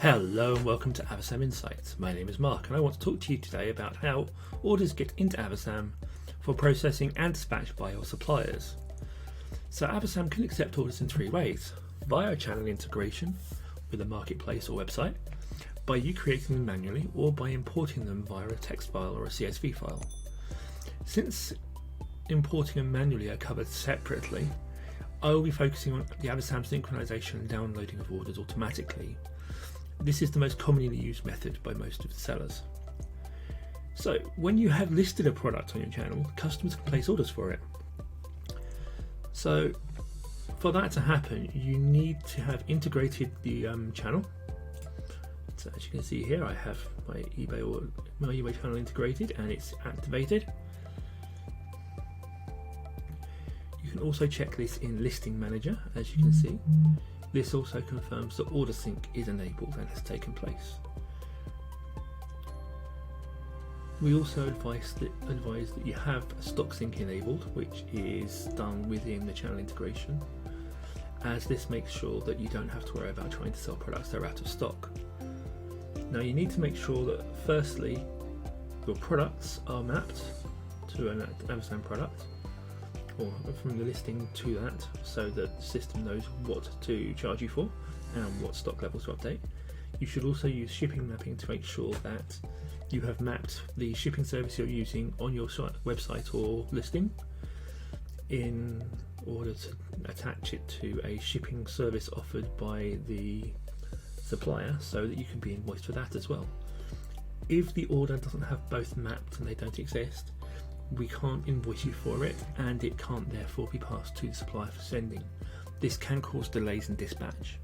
Hello and welcome to Avasam Insights. My name is Mark and I want to talk to you today about how orders get into Avasam for processing and dispatch by your suppliers. So Avasam can accept orders in three ways: via channel integration with a marketplace or website, by you creating them manually, or by importing them via a text file or a CSV file. Since importing them manually are covered separately, I will be focusing on the Avasam synchronization and downloading of orders automatically. This is the most commonly used method by most of the sellers. So when you have listed a product on your channel, customers can place orders for it. So for that to happen, you need to have integrated the channel. So as you can see here, I have my eBay channel integrated and it's activated. You can also check this in Listing Manager, as you can see. This also confirms that order sync is enabled and has taken place. We also advise that you have stock sync enabled, which is done within the channel integration, as this makes sure that you don't have to worry about trying to sell products that are out of stock. Now you need to make sure that firstly your products are mapped to an Avasam product, or from the listing to that, so that the system knows what to charge you for and what stock levels to update. You should also use shipping mapping to make sure that you have mapped the shipping service you're using on your website or listing in order to attach it to a shipping service offered by the supplier, so that you can be invoiced for that as well. If the order doesn't have both mapped and they don't exist, we can't invoice you for it, and it can't therefore be passed to the supplier for sending. This can cause delays in dispatch.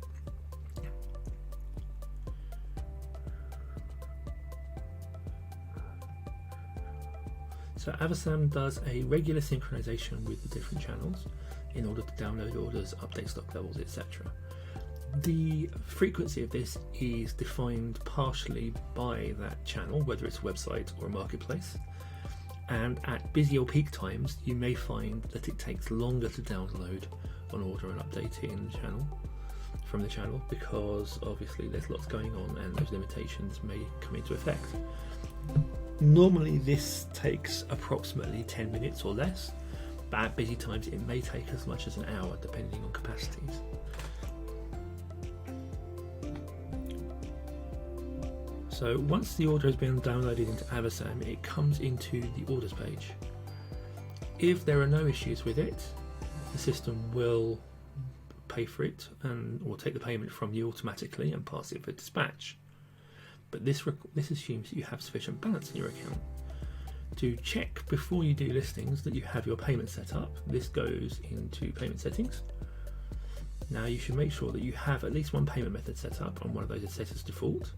So Avasam does a regular synchronization with the different channels in order to download orders, update stock levels, etc. The frequency of this is defined partially by that channel, whether it's a website or a marketplace. And at busy or peak times, you may find that it takes longer to download an order and update it in the channel, from the channel, because obviously there's lots going on and those limitations may come into effect. Normally this takes approximately 10 minutes or less, but at busy times it may take as much as an hour depending on capacities. So once the order has been downloaded into Avasam, it comes into the orders page. If there are no issues with it, the system will pay for it or take the payment from you automatically and pass it for dispatch. But this assumes that you have sufficient balance in your account. To check before you do listings that you have your payment set up, this goes into payment settings. Now you should make sure that you have at least one payment method set up, and one of those is set as default.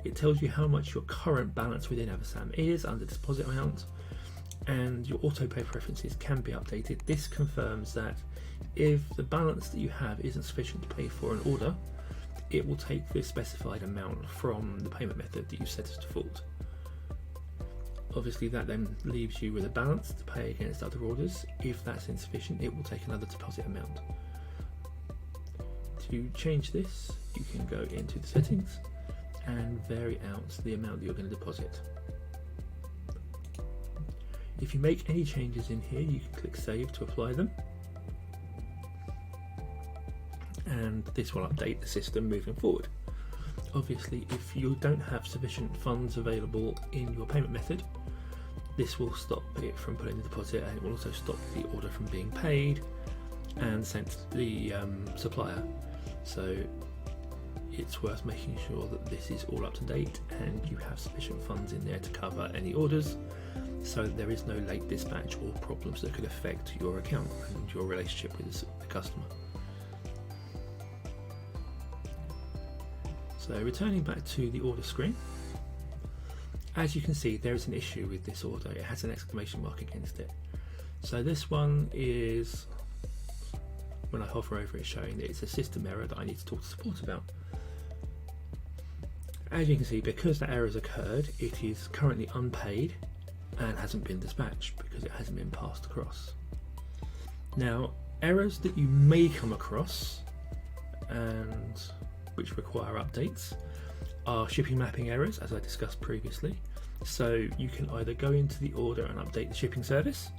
It tells you how much your current balance within Avasam is under deposit amount, and your auto pay preferences can be updated. This confirms that if the balance that you have isn't sufficient to pay for an order, it will take the specified amount from the payment method that you set as default. Obviously that then leaves you with a balance to pay against other orders. If that's insufficient, it will take another deposit amount. To change this, you can go into the settings and vary out the amount that you're going to deposit. If you make any changes in here, you can click Save to apply them, and this will update the system moving forward. Obviously, if you don't have sufficient funds available in your payment method, this will stop it from putting the deposit, and it will also stop the order from being paid and sent to the supplier. So it's worth making sure that this is all up to date and you have sufficient funds in there to cover any orders, so that there is no late dispatch or problems that could affect your account and your relationship with the customer. So returning back to the order screen, as you can see there is an issue with this order. It has an exclamation mark against it. So this one is, when I hover over it, showing that it's a system error that I need to talk to support about. As you can see, because that error has occurred, it is currently unpaid and hasn't been dispatched because it hasn't been passed across. Now, errors that you may come across and which require updates are shipping mapping errors, as I discussed previously. So you can either go into the order and update the shipping service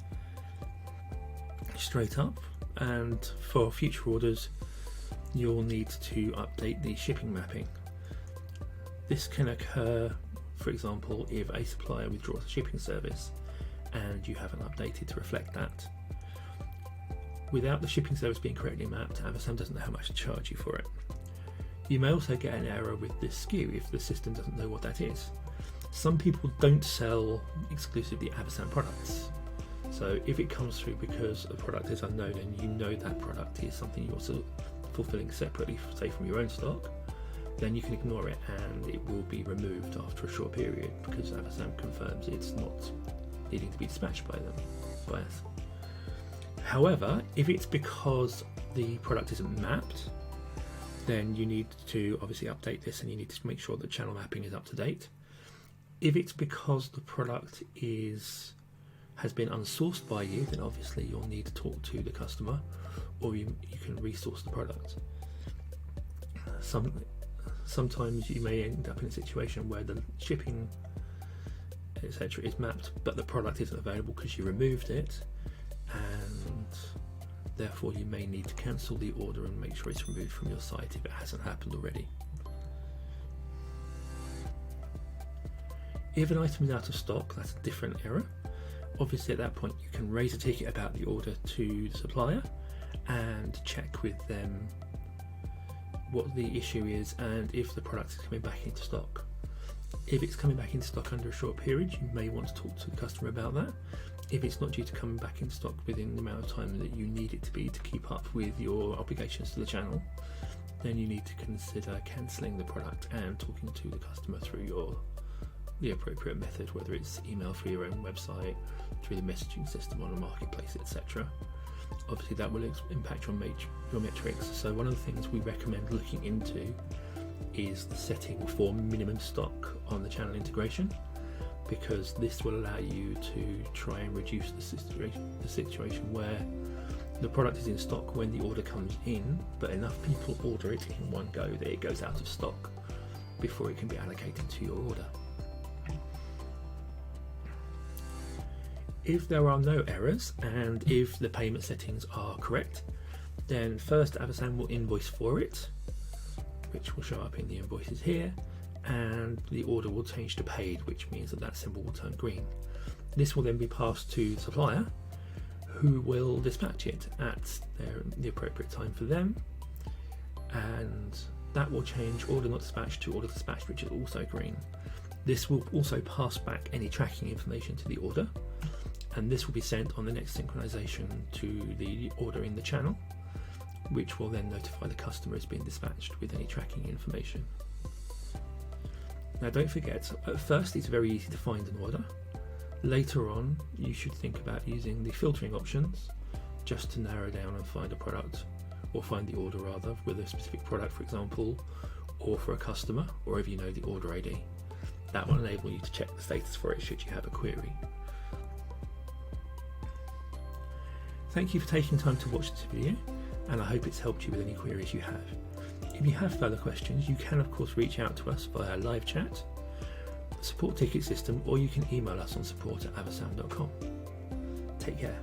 straight up, and for future orders you'll need to update the shipping mapping. This can occur, for example, if a supplier withdraws a shipping service and you haven't updated to reflect that. Without the shipping service being correctly mapped, Avasam doesn't know how much to charge you for it. You may also get an error with this SKU if the system doesn't know what that is. Some people don't sell exclusively Avasam products, so if it comes through because a product is unknown and you know that product is something you're also fulfilling separately, say from your own stock, then you can ignore it and it will be removed after a short period because Avasam confirms it's not needing to be dispatched by us. However, if it's because the product isn't mapped, then you need to obviously update this and you need to make sure that channel mapping is up to date. If it's because the product has been unsourced by you, then obviously you'll need to talk to the customer, or you can resource the product. Sometimes you may end up in a situation where the shipping, etc., is mapped, but the product isn't available because you removed it, and therefore you may need to cancel the order and make sure it's removed from your site if it hasn't happened already. If an item is out of stock, that's a different error. Obviously at that point you can raise a ticket about the order to the supplier and check with them what the issue is and if the product is coming back into stock. If it's coming back into stock under a short period, you may want to talk to the customer about that. If it's not due to come back in stock within the amount of time that you need it to be to keep up with your obligations to the channel, then you need to consider cancelling the product and talking to the customer through the appropriate method, whether it's email through your own website, through the messaging system on a marketplace, etc. Obviously that will impact your metrics, so one of the things we recommend looking into is the setting for minimum stock on the channel integration, because this will allow you to try and reduce the situation where the product is in stock when the order comes in, but enough people order it in one go that it goes out of stock before it can be allocated to your order. If there are no errors and if the payment settings are correct, then first Avasam will invoice for it, which will show up in the invoices here, and the order will change to paid, which means that symbol will turn green. This will then be passed to the supplier, who will dispatch it at the appropriate time for them, and that will change order not dispatched to order dispatched, which is also green. This will also pass back any tracking information to the order, and this will be sent on the next synchronization to the order in the channel, which will then notify the customer has been dispatched with any tracking information. Now don't forget, at first it's very easy to find an order. Later on you should think about using the filtering options just to narrow down and find a product, or find the order rather, with a specific product, for example, or for a customer, or if you know the order ID. That will enable you to check the status for it should you have a query. Thank you for taking time to watch this video, and I hope it's helped you with any queries you have. If you have further questions, you can of course reach out to us via live chat, support ticket system, or you can email us on support@avasam.com. Take care.